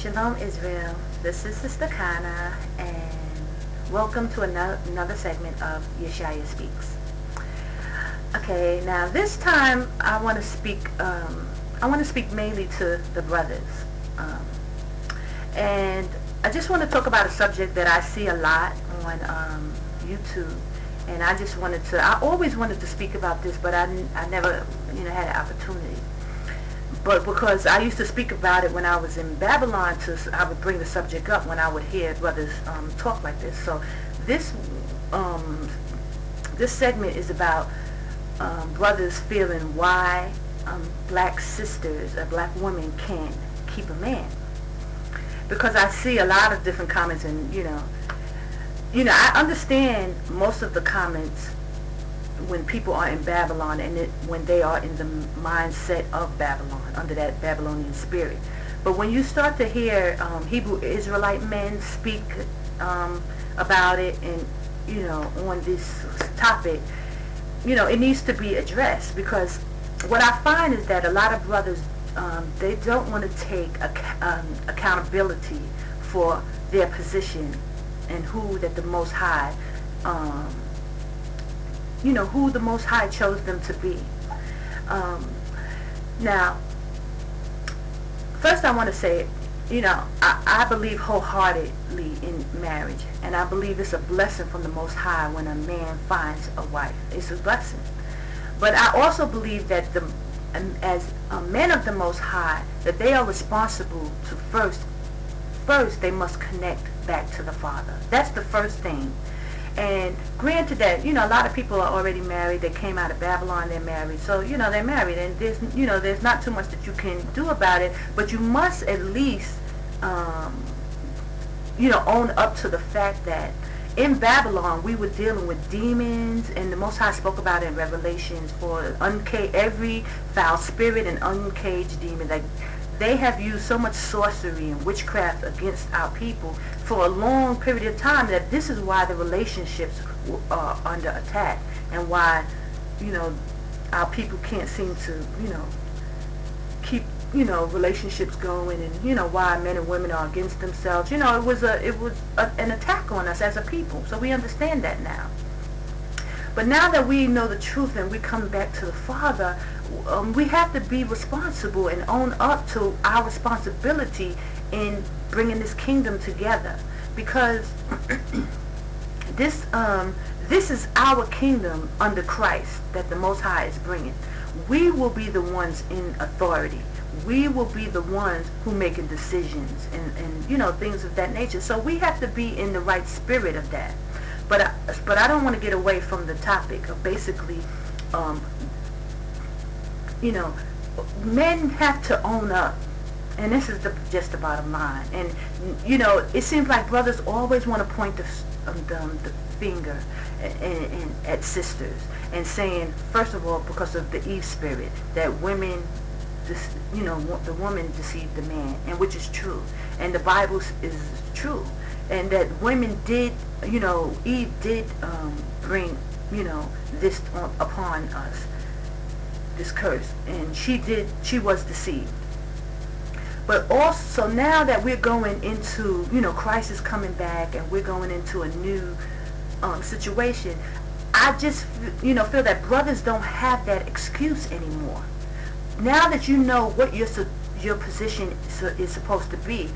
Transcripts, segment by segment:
Shalom Israel, this is Sister Kana, and welcome to another segment of Yashayah Speaks. Okay, now this time I want to speak mainly to the brothers, and I just want to talk about a subject that I see a lot on YouTube, and I always wanted to speak about this, but I never had an opportunity. But because I used to speak about it when I was in Babylon, I would bring the subject up when I would hear brothers talk like this. So this segment is about brothers feeling why black sisters or black women can't keep a man. Because I see a lot of different comments, and I understand most of the comments when people are in Babylon and when they are in the mindset of Babylon, under that Babylonian spirit. But when you start to hear Hebrew Israelite men speak about it and, on this topic, it needs to be addressed, because what I find is that a lot of brothers, they don't want to take accountability for their position and who that the Most High who the Most High chose them to be. Now, first I want to say, I believe wholeheartedly in marriage, and I believe it's a blessing from the Most High when a man finds a wife. It's a blessing. But I also believe that as men of the Most High, that they are responsible to first they must connect back to the Father. That's the first thing. And granted that, a lot of people are already married. They came out of Babylon, they're married. So, they're married, and there's not too much that you can do about it. But you must at least, own up to the fact that in Babylon, we were dealing with demons, and the Most High spoke about it in Revelations for every foul spirit and uncaged demon. Like, they have used so much sorcery and witchcraft against our people for a long period of time that this is why the relationships are under attack, and why, our people can't seem to, keep, relationships going, and, why men and women are against themselves. It was an attack on us as a people. So we understand that now. But now that we know the truth and we come back to the Father, we have to be responsible and own up to our responsibility in bringing this kingdom together. Because this is our kingdom under Christ that the Most High is bringing. We will be the ones in authority. We will be the ones who making decisions and things of that nature. So we have to be in the right spirit of that. But I don't want to get away from the topic of basically, men have to own up, and this is just the bottom line. And it seems like brothers always want to point the finger and at sisters, and saying, first of all, because of the Eve spirit, that women, the woman deceived the man, and which is true, and the Bible is true. And that women did, Eve did bring, this upon us, this curse, and she was deceived. But also now that we're going into, Christ is coming back, and we're going into a new situation, I just, feel that brothers don't have that excuse anymore. Now that you know what your position is supposed to be,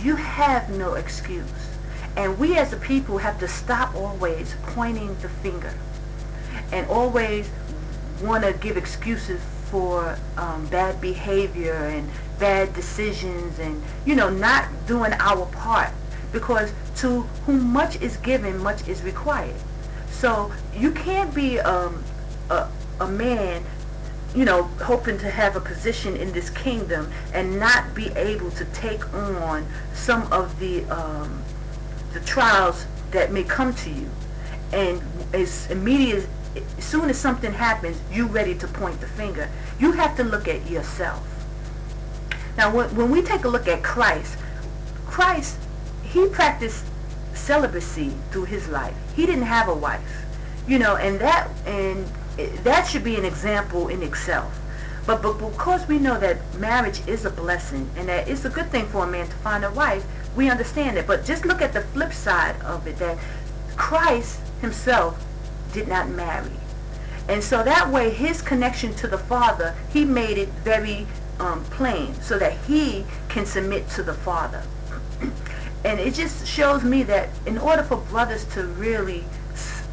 you have no excuse. And we as a people have to stop always pointing the finger and always want to give excuses for bad behavior and bad decisions, and not doing our part, because to whom much is given, much is required. So you can't be a man hoping to have a position in this kingdom and not be able to take on some of the trials that may come to you, and as soon as something happens, you ready to point the finger. You have to look at yourself. Now, when we take a look at Christ, he practiced celibacy through his life. He didn't have a wife, and that should be an example in itself. But because we know that marriage is a blessing and that it's a good thing for a man to find a wife, we understand it. But just look at the flip side of it, that Christ himself did not marry. And so that way his connection to the Father, he made it very plain so that he can submit to the Father. And it just shows me that in order for brothers to really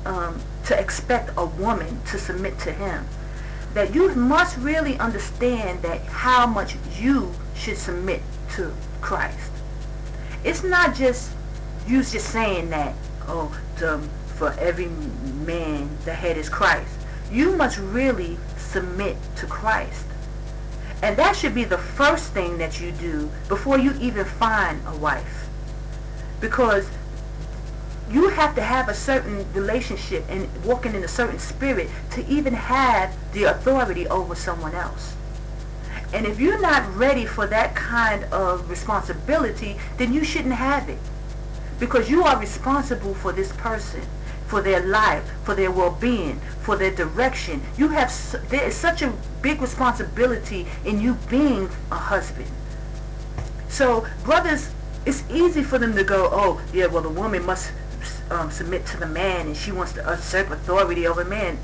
to expect a woman to submit to him, that you must really understand that how much you should submit to Christ. It's not just you just saying that, for every man the head is Christ. You must really submit to Christ. And that should be the first thing that you do before you even find a wife. Because you have to have a certain relationship and walking in a certain spirit to even have the authority over someone else. And if you're not ready for that kind of responsibility, then you shouldn't have it. Because you are responsible for this person, for their life, for their well-being, for their direction. There is such a big responsibility in you being a husband. So brothers, it's easy for them to go, oh yeah, well the woman must submit to the man and she wants to usurp authority over man.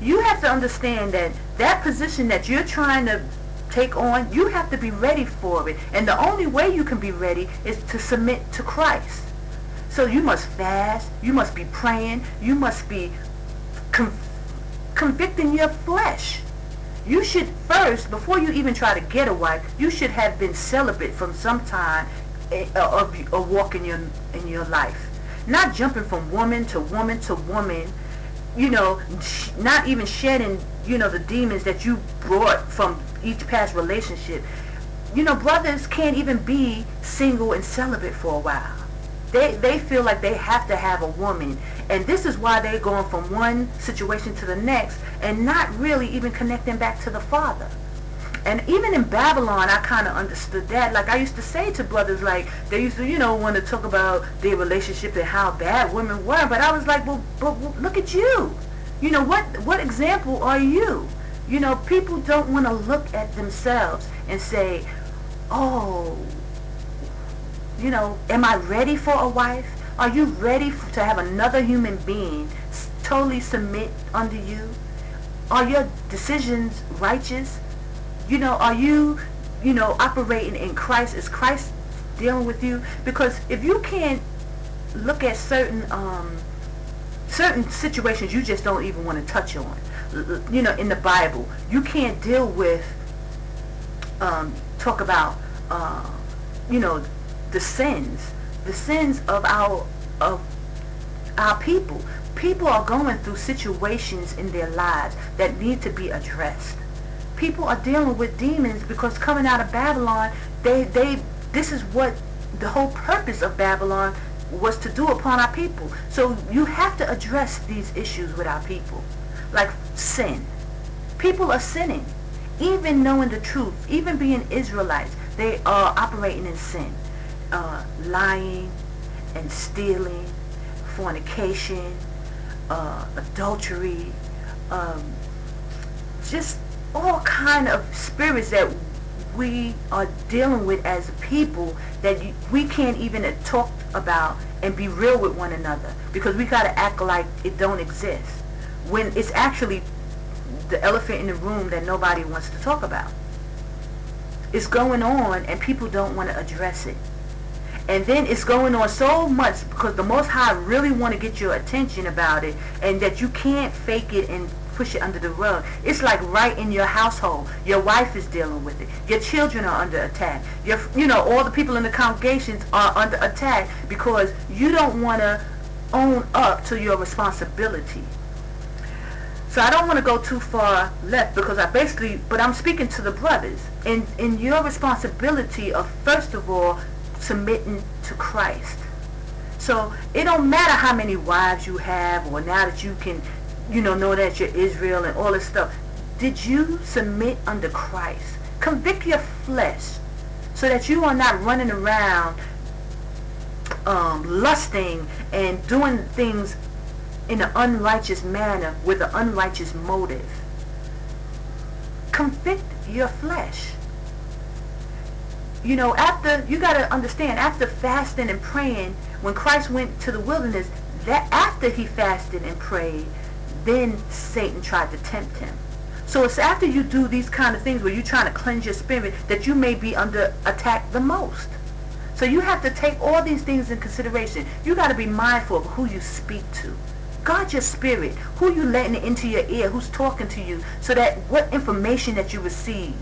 You have to understand that that position that you're trying to take on, you have to be ready for it. And the only way you can be ready is to submit to Christ. So you must fast, you must be praying, you must be convicting your flesh. You should first, before you even try to get a wife, you should have been celibate from some time of a walk in your life. Not jumping from woman to woman to woman, not even shedding, the demons that you brought from each past relationship. Brothers can't even be single and celibate for a while. They feel like they have to have a woman. And this is why they're going from one situation to the next and not really even connecting back to the Father. And even in Babylon, I kind of understood that. Like I used to say to brothers, like they used to, want to talk about their relationship and how bad women were. But I was like, well, look at you. What example are you? People don't want to look at themselves and say, oh, am I ready for a wife? Are you ready to have another human being totally submit under you? Are your decisions righteous? Are you, operating in Christ? Is Christ dealing with you? Because if you can't look at certain situations you just don't even want to touch on, in the Bible, you can't deal with, talk about, the sins of our people. People are going through situations in their lives that need to be addressed. People are dealing with demons because coming out of Babylon, this is what the whole purpose of Babylon was to do upon our people. So you have to address these issues with our people. Like sin. People are sinning. Even knowing the truth, even being Israelites, they are operating in sin. Lying and stealing, fornication, adultery, just all kind of spirits that we are dealing with as a people that we can't even talk about and be real with one another, because we got to act like it don't exist when it's actually the elephant in the room that nobody wants to talk about. It's going on and people don't want to address it. And then it's going on so much because the Most High really want to get your attention about it, and that you can't fake it and push it under the rug. It's like right in your household. Your wife is dealing with it. Your children are under attack. All the people in the congregations are under attack because you don't want to own up to your responsibility. So I don't want to go too far left because but I'm speaking to the brothers in your responsibility of, first of all, submitting to Christ. So it don't matter how many wives you have, or now that you can know that you're Israel and all this stuff. Did you submit under Christ? Convict your flesh so that you are not running around lusting and doing things in an unrighteous manner with an unrighteous motive. convict your flesh. You know, you got to understand, after fasting and praying, when Christ went to the wilderness, that after he fasted and prayed, then Satan tried to tempt him. So it's after you do these kind of things where you're trying to cleanse your spirit that you may be under attack the most. So you have to take all these things in consideration. You got to be mindful of who you speak to. Guard your spirit. Who you letting into your ear, who's talking to you, so that what information that you receive,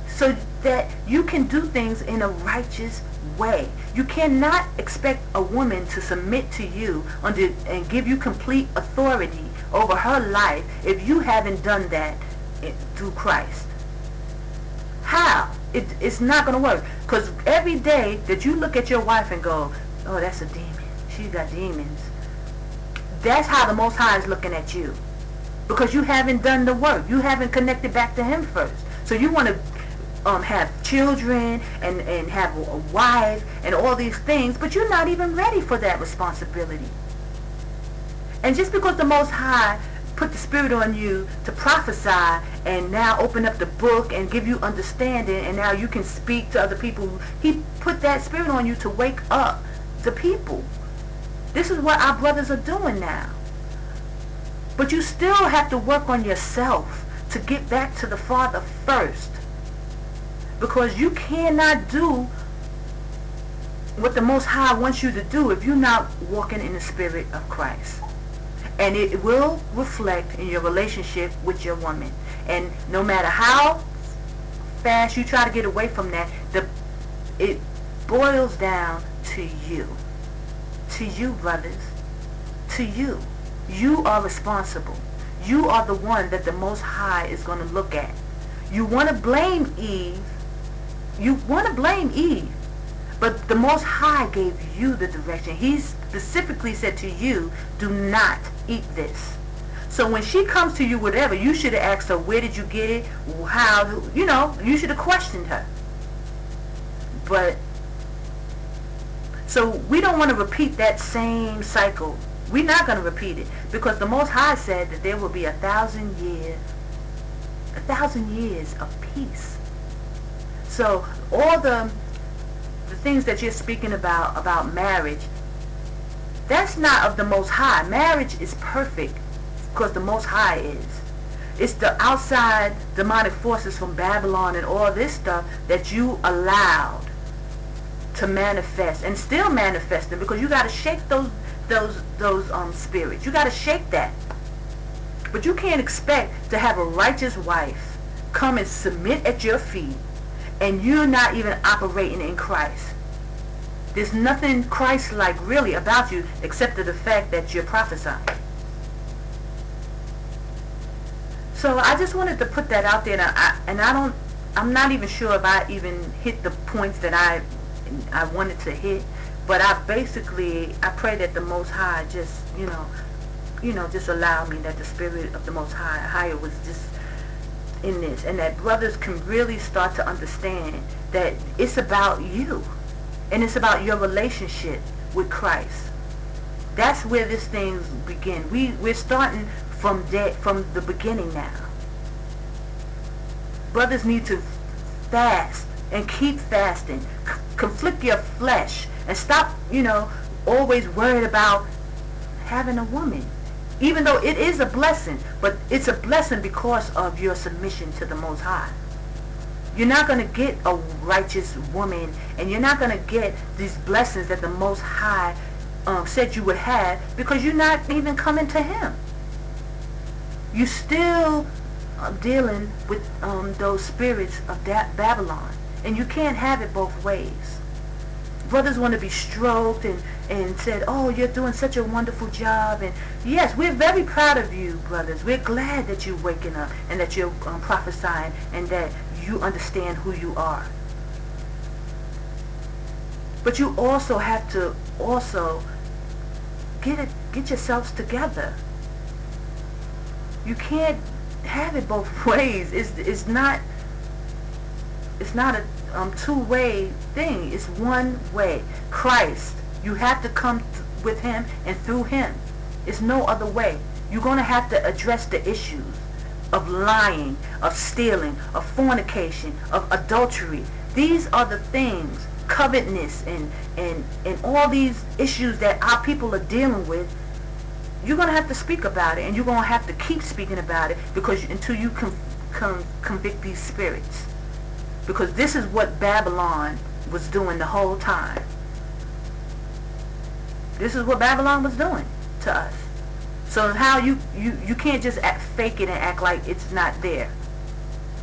so that you can do things in a righteous way. You cannot expect a woman to submit to you and give you complete authority over her life if you haven't done that through Christ. How? It's not going to work. Because every day that you look at your wife and go, oh, that's a demon. She's got demons. That's how the Most High is looking at you. Because you haven't done the work. You haven't connected back to him first. So you want to have children and have a wife and all these things, but you're not even ready for that responsibility. And just because the Most High put the Spirit on you to prophesy and now open up the book and give you understanding, and now you can speak to other people, he put that Spirit on you to wake up the people. This is what our brothers are doing now. But you still have to work on yourself to get back to the Father first. Because you cannot do what the Most High wants you to do if you're not walking in the Spirit of Christ. And it will reflect in your relationship with your woman. And no matter how fast you try to get away from that, it boils down to you. To you, brothers. To you. You are responsible. You are the one that the Most High is going to look at. You want to blame Eve. But the Most High gave you the direction. He specifically said to you, do not eat this. So when she comes to you, whatever, you should have asked her, where did you get it? How? You should have questioned her. But, so we don't want to repeat that same cycle. We're not going to repeat it. Because the Most High said that there will be 1,000 years of peace. So all the things that you're speaking about marriage, that's not of the Most High. Marriage is perfect because the Most High is. It's the outside demonic forces from Babylon and all this stuff that you allowed to manifest and still manifesting, because you got to shake those spirits. You got to shake that. But you can't expect to have a righteous wife come and submit at your feet and you're not even operating in Christ. There's nothing Christ-like really about you except for the fact that you're prophesying. So I just wanted to put that out there, I'm not even sure if I even hit the points that I wanted to hit, but I pray that the Most High just, just allow me, that the Spirit of the Most Higher was just in this, and that brothers can really start to understand that it's about you, and it's about your relationship with Christ. That's where this thing begins. We're starting from the beginning now. Brothers need to fast and keep fasting. Conflict your flesh and stop, always worried about having a woman. Even though it is a blessing, but it's a blessing because of your submission to the Most High. You're not going to get a righteous woman, and you're not going to get these blessings that the Most High said you would have, because you're not even coming to Him. You still dealing with those spirits of Babylon, and you can't have it both ways. Brothers want to be stroked and said, oh, you're doing such a wonderful job. And yes, we're very proud of you, brothers. We're glad that you're waking up and that you're prophesying and that you understand who you are. But you also have to get yourselves together. You can't have it both ways. It's not a two-way thing. It's one way. Christ. You have to come with Him and through Him. It's no other way. You're going to have to address the issues of lying, of stealing, of fornication, of adultery. These are the things, covetousness, and all these issues that our people are dealing with. You're going to have to speak about it, and you're going to have to keep speaking about it, because until you convict these spirits. Because this is what Babylon was doing the whole time. This is what Babylon was doing to us. So how you can't just fake it and act like it's not there.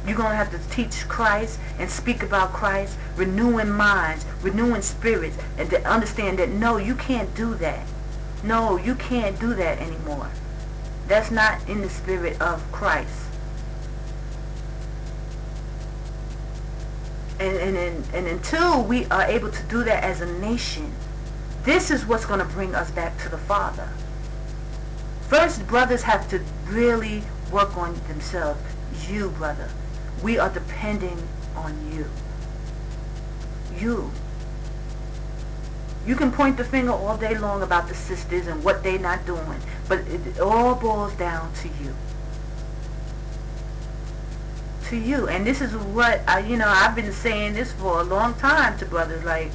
You're going to have to teach Christ and speak about Christ, renewing minds, renewing spirits, and to understand that no, you can't do that. No, you can't do that anymore. That's not in the spirit of Christ. And until we are able to do that as a nation, this is what's going to bring us back to the Father. First, brothers have to really work on themselves. You, brother, we are depending on you. You can point the finger all day long about the sisters and what they're not doing, but it all boils down to you. To you. And this is what I've been saying this for a long time to brothers. Like,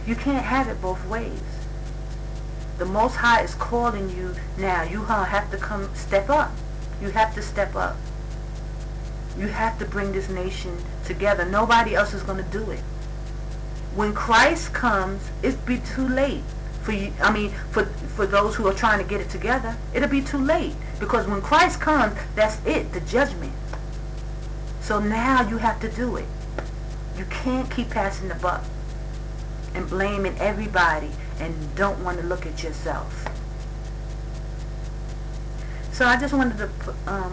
you can't have it both ways. The Most High is calling you now. You have to step up. You have to step up. You have to bring this nation together. Nobody else is going to do it. When Christ comes, it'll be too late for you. I mean, for those who are trying to get it together, it'll be too late. Because when Christ comes, that's it, the judgment. So now you have to do it. You can't keep passing the buck and blaming everybody and don't want to look at yourself. So I just wanted to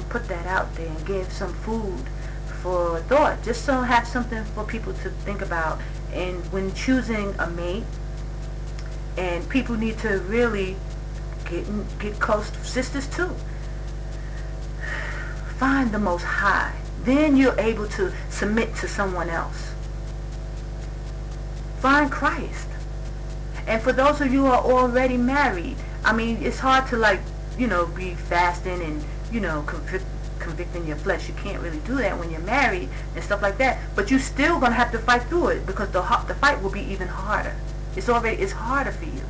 put that out there and give some food for thought, just so have something for people to think about. And when choosing a mate, and people need to really get close to sisters too. Find the Most High. Then you're able to submit to someone else. Find Christ. And for those of you who are already married, I mean, it's hard to be fasting and, convicting your flesh. You can't really do that when you're married and stuff like that. But you're still going to have to fight through it, because the fight will be even harder. It's harder for you.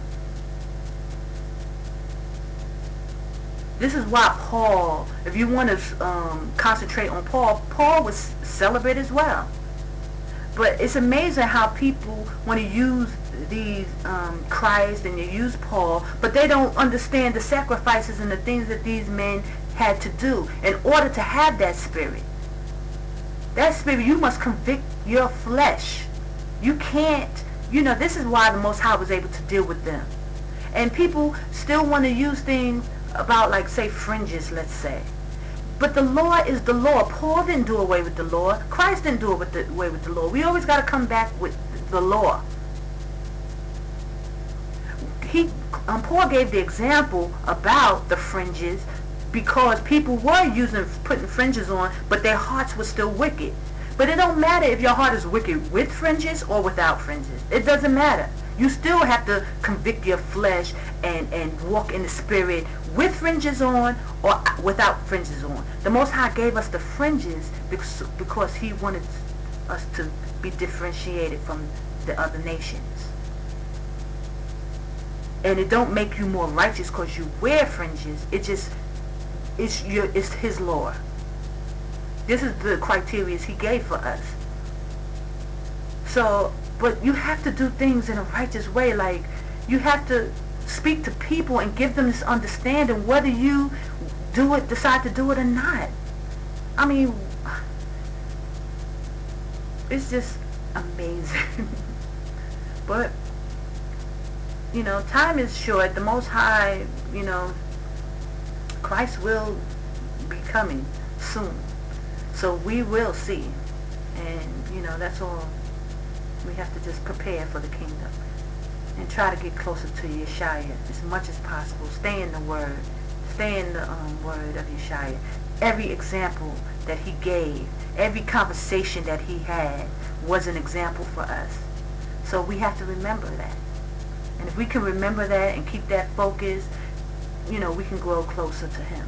This is why Paul, if you want to concentrate on Paul was celibate as well. But it's amazing how people want to use these Christ and they use Paul, but they don't understand the sacrifices and the things that these men had to do in order to have that spirit. That spirit, you must convict your flesh. You can't, this is why the Most High was able to deal with them. And people still want to use things about, like, say, fringes, let's say. But the law is the law. Paul didn't do away with the law. Christ didn't do away with the law. We always got to come back with the law. Paul gave the example about the fringes because people were putting fringes on, but their hearts were still wicked. But it don't matter if your heart is wicked with fringes or without fringes. It doesn't matter. You still have to convict your flesh and walk in the spirit with fringes on or without fringes on. The Most High gave us the fringes because He wanted us to be differentiated from the other nations. And it don't make you more righteous because you wear fringes. It's His law. This is the criteria He gave for us. So, but you have to do things in a righteous way. Like, you have to speak to people and give them this understanding whether you decide to do it or not. I mean, it's just amazing. But, time is short. The Most High, Christ will be coming soon. So we will see. And, that's all. We have to just prepare for the kingdom and try to get closer to Yashayah as much as possible. Stay in the Word. Stay in the Word of Yashayah. Every example that He gave, every conversation that He had was an example for us. So we have to remember that. And if we can remember that and keep that focus, we can grow closer to Him.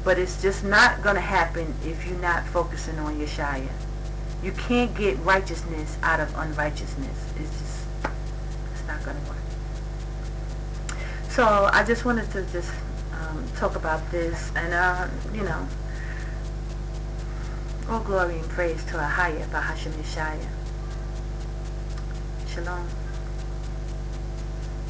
But it's just not going to happen if you're not focusing on Yashayah. You can't get righteousness out of unrighteousness. It's not going to work. So I just wanted to just talk about this, and all glory and praise to our Bahashem Yashayah. Shalom.